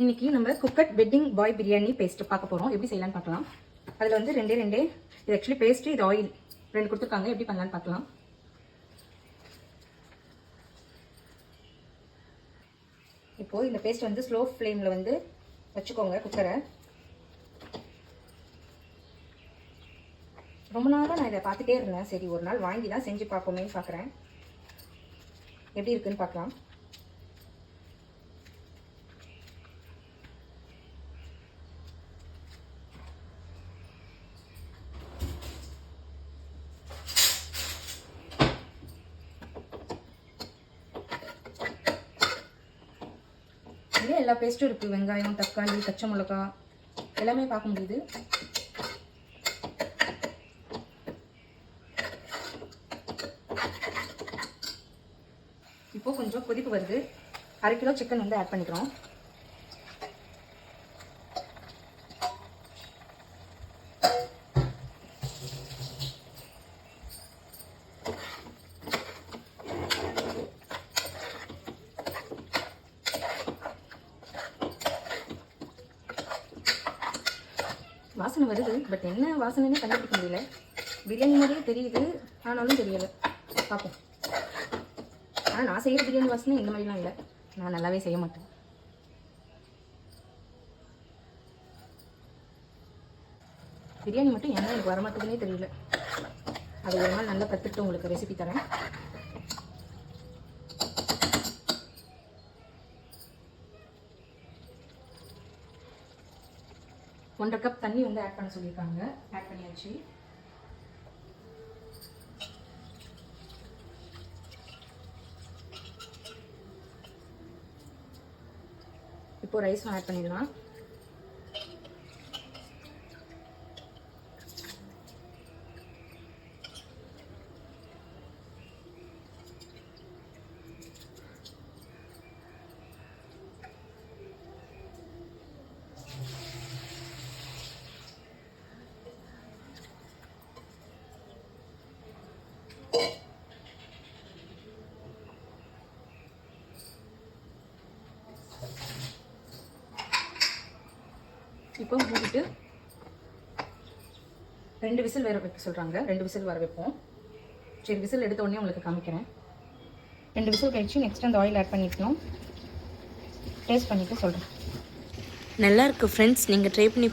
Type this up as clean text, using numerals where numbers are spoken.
இன்னைக்கு நம்ம குக்கட் வெட்டிங் பாய் பிரியாணி பேஸ்ட் பார்க்க போகிறோம். எப்படி செய்யலான்னு பார்க்கலாம். அதில் வந்து ரெண்டே இது ஆக்சுவலி பேஸ்ட்டு, இது ஆயில் ரெண்டு கொடுத்துருக்காங்க. எப்படி பண்ணலான்னு பார்க்கலாம். இப்போது இந்த பேஸ்ட் வந்து ஸ்லோ ஃப்ளேமில் வந்து வச்சுக்கோங்க குக்கரை. ரொம்ப நாளாக நான் இதை பார்த்துட்டே இருந்தேன். சரி ஒரு நாள் வாங்கி தான் செஞ்சு பார்ப்போமேன்னு பார்க்குறேன். எப்படி இருக்குன்னு பார்க்கலாம். இதில் எல்லா பேஸ்ட்டும் இருக்குது. வெங்காயம், தக்காளி, பச்சை மிளகா எல்லாமே பார்க்க முடியுது. இப்போது கொஞ்சம் கொதிப்பு வருது. 1/2 கிலோ சிக்கன் வந்து ஆட் பண்ணிக்கிறோம். வாசனை வருது, பட் என்ன வாசனைன்னு கண்டுபிடிக்க முடியல. பிரியாணி மாதிரியே தெரியுது, ஆனாலும் தெரியலை. பார்ப்போம். ஆனால் நான் செய்கிற பிரியாணி வாசனை இந்த மாதிரிலாம் இல்லை. நான் நல்லாவே செய்ய மாட்டேன். பிரியாணி மட்டும் என்ன எனக்கு வரமாட்டேதுன்னே தெரியல. அது ஒரு நாள் நல்லா கற்றுக்கிட்டு உங்களுக்கு ரெசிபி தரேன். ஒன்றரை கப் தண்ணி வந்து ஆட் பண்ண சொல்லியிருக்காங்க. ஆட் பண்ணியாச்சு. இப்போ ரைஸும் ஆட் பண்ணிடலாம். இப்போ மூடிட்டு 2 விசில் வேற வைக்க சொல்கிறாங்க. 2 விசில் வர வைப்போம். சரி, விசில் எடுத்த உடனே உங்களுக்கு காமிக்கிறேன். 2 விசில் கழிச்சு நெக்ஸ்ட் அந்த ஆயில் ஆட் பண்ணிக்கணும். டேஸ்ட் பண்ணிவிட்டு சொல்கிறேன். நல்லா இருக்குது ஃப்ரெண்ட்ஸ், நீங்கள் ட்ரை பண்ணி